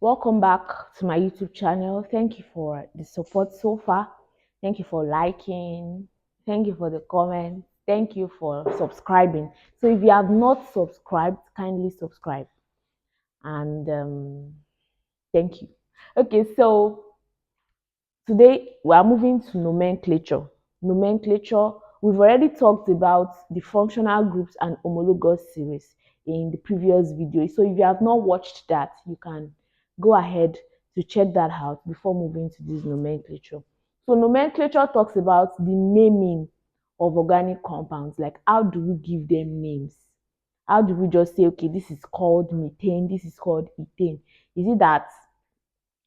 Welcome back to my YouTube channel. Thank you for the support so far. Thank you for liking. Thank you for the comments. Thank you for subscribing. So if you have not subscribed, kindly subscribe. And thank you. Okay, so today we are moving to nomenclature. Nomenclature, we've already talked about the functional groups and homologous series in the previous video. So if you have not watched that, you can go ahead to check that out before moving to this nomenclature. So nomenclature talks about the naming of organic compounds, like how do we give them names? How do we just say, okay, this is called methane, this is called ethane? Is it that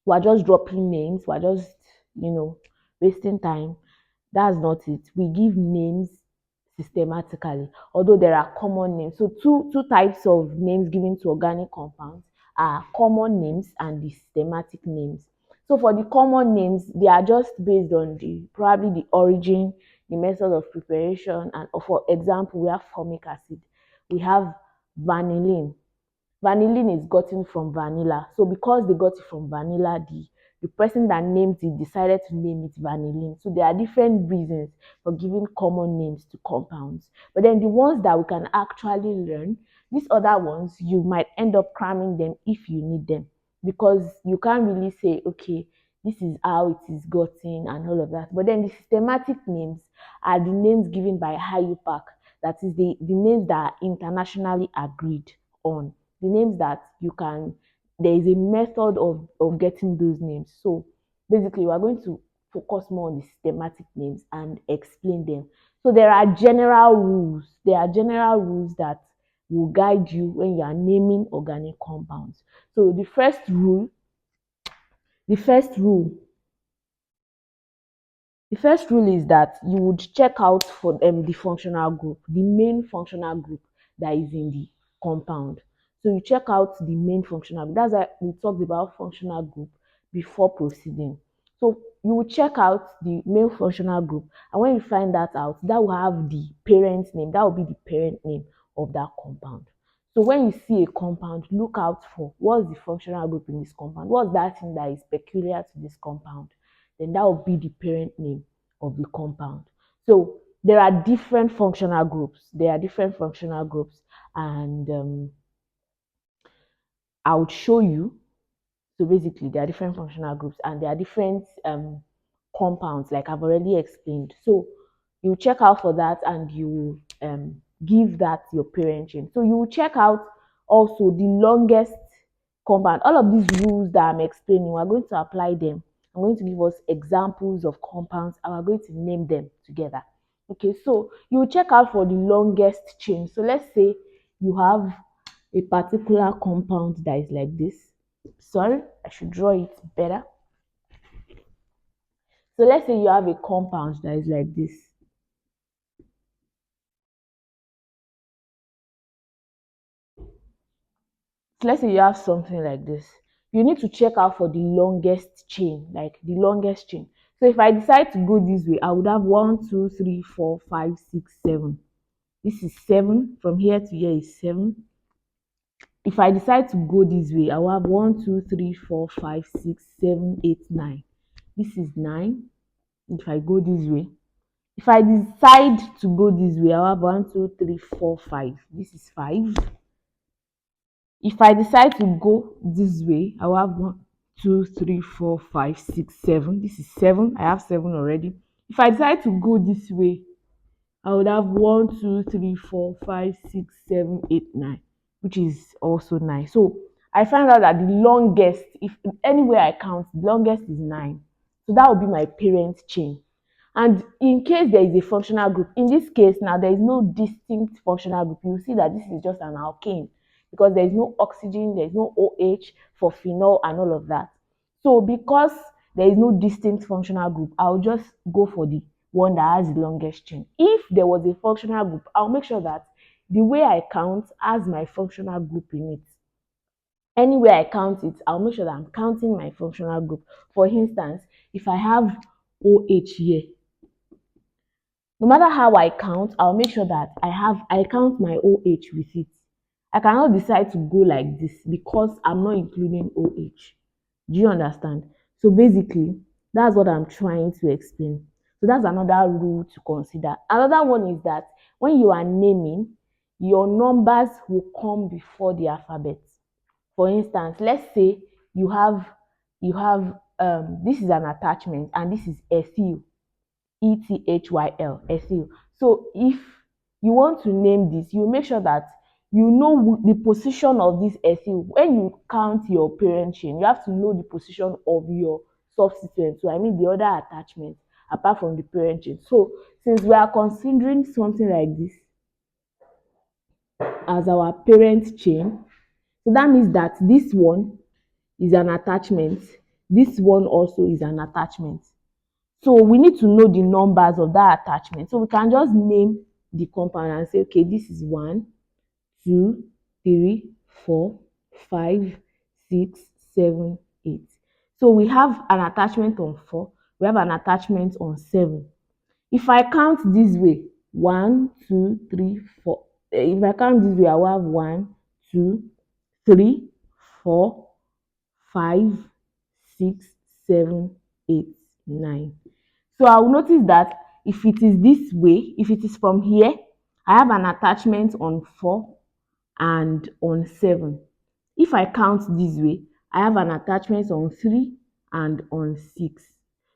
we're just dropping names, we're just, you know, wasting time? That's not it. We give names systematically, although there are common names. So two types of names given to organic compounds are common names and the systematic names. So for the common names, they are just based on the probably the origin, the method of preparation, and for example, we have formic acid, we have vanillin. Vanillin is gotten from vanilla. So because they got it from vanilla, the person that named it decided to name it vanillin. So there are different reasons for giving common names to compounds. But then the ones that we can actually learn, these other ones, you might end up cramming them if you need them. Because you can't really say, okay, this is how it is gotten and all of that. But then the systematic names are the names given by HIUPAC. That is the names that are internationally agreed on, the names that you can, there is a method of getting those names. So basically we are going to focus more on the systematic names and explain them. So there are general rules, that will guide you when you are naming organic compounds. So the first rule the first rule is that you would check out for the functional group, the main functional group that is in the compound. So you check out the main functional group. That's why we talked about functional group before proceeding. So you will check out the main functional group, and when you find that out, that will have the parent name. That will be the parent name of that compound. So when you see a compound, look out for what's the functional group in this compound. What's that thing that is peculiar to this compound? Then that will be the parent name of the compound. So there are different functional groups. And I would show you. So basically, there are different functional groups and there are different compounds, like I've already explained. So you check out for that and you give that your parent name. So you will check out also the longest compound. All of these rules that I'm explaining, we're going to apply them. I'm going to give us examples of compounds and we're going to name them together. Okay, so you will check out for the longest chain. So let's say you have a particular compound that is like this. Sorry, I should draw it better. So let's say you have a compound that is like this. So let's say you have something like this. You need to check out for the longest chain, like the longest chain. So if I decide to go this way, I would have 1, 2, 3, 4, 5, 6, 7. This is 7. From here to here is 7. If I decide to go this way, I will have 1, 2, 3, 4, 5, 6, 7, 8, 9. This is 9. If I go this way, if I decide to go this way, I'll have 1, 2, 3, 4, 5. This is 5. If I decide to go this way, I will have 1, 2, 3, 4, 5, 6, 7. This is 7. I have 7 already. If I decide to go this way, I would have 1, 2, 3, 4, 5, 6, 7, 8, 9, which is also 9. So I find out that the longest, if anywhere I count, the longest is 9. So that will be my parent chain. And in case there is a functional group, in this case now there is no distinct functional group. You will see that this is just an alkane because there is no oxygen, there is no OH for phenol and all of that. So because there is no distinct functional group, I'll just go for the one that has the longest chain. If there was a functional group, I'll make sure that the way I count has my functional group in it. Anywhere I count it, I'll make sure that I'm counting my functional group. For instance, if I have OH here, no matter how I count, I'll make sure that I count my OH with it. I cannot decide to go like this because I'm not including OH. Do you understand? So basically, that's what I'm trying to explain. So that's another rule to consider. Another one is that when you are naming, your numbers will come before the alphabet. For instance, let's say you have this is an attachment and this is ethyl, ethyl, ethyl. So if you want to name this, you make sure that you know the position of this ethyl. When you count your parent chain, you have to know the position of your substituent. So I mean the other attachment apart from the parent chain. So since we are considering something like this as our parent chain, so that means that this one is an attachment, this one also is an attachment. So we need to know the numbers of that attachment. So we can just name the compound and say, okay, this is 1, 2, 3, 4, 5, 6, 7, 8. So we have an attachment on 4, we have an attachment on 7. If I count this way, 1, 2, 3, 4. If I count this way, I will have 1, 2, 3, 4, 5, 6, 7, 8, 9. So I will notice that if it is this way, if it is from here, I have an attachment on 4 and on 7. If I count this way, I have an attachment on 3 and on 6.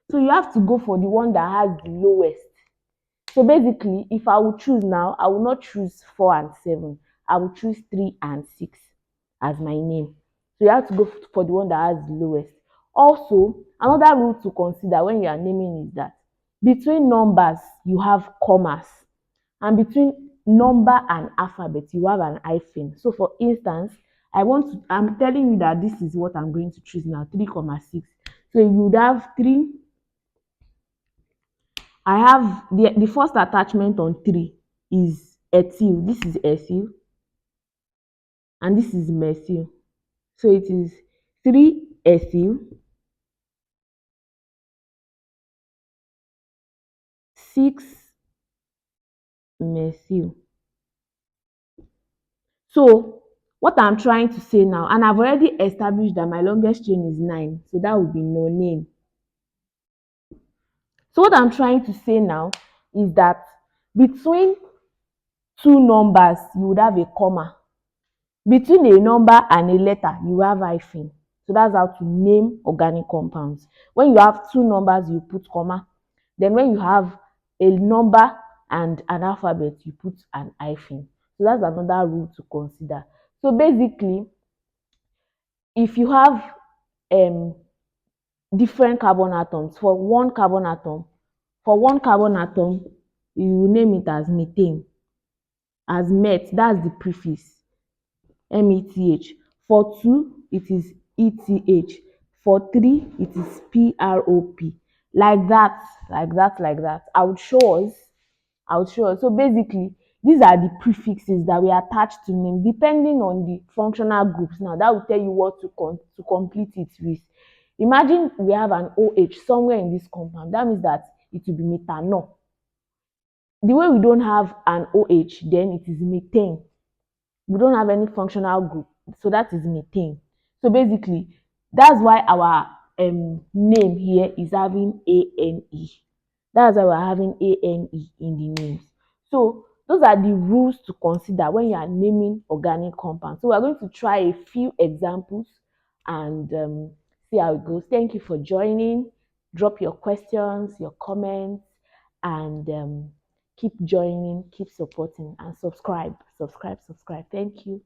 So you have to go for the one that has the lowest. So basically, if I will choose now, I will not choose 4 and 7. I will choose 3 and 6 as my name. So you have to go for the one that has the lowest. Also, another rule to consider when you are naming is that between numbers, you have commas. And between number and alphabet, you have an hyphen. So for instance, I'm telling you that this is what I'm going to choose now, 3, 6. So you would have 3. I have the first attachment on 3 is ethyl. This is ethyl and this is methyl. So it is 3 ethyl, 6 methyl. So what I'm trying to say now, and I've already established that my longest chain is 9, so that would be no name. So what I'm trying to say now is that between two numbers, you would have a comma. Between a number and a letter, you have hyphen. So that's how to name organic compounds. When you have two numbers, you put comma. Then when you have a number and an alphabet, you put an hyphen. So that's another rule to consider. So basically, if you have different carbon atoms, for one carbon atom, you name it as methane. As met, that's the prefix. METH. For 2, it is ETH. For 3, it is PROP. Like that, like that, like that. I would show us. So basically, these are the prefixes that we attach to name depending on the functional groups. Now, that will tell you what to complete it with. Imagine we have an OH somewhere in this compound. That means that it will be methanol. The way we don't have an OH, then it is methane. We don't have any functional group, so that is methane. So basically, that's why our name here is having ANE. That's why we're having ANE in the names. So those are the rules to consider when you are naming organic compounds. So we're going to try a few examples and see how it goes. Thank you for joining. Drop your questions, your comments, and keep joining, keep supporting, and subscribe. Thank you.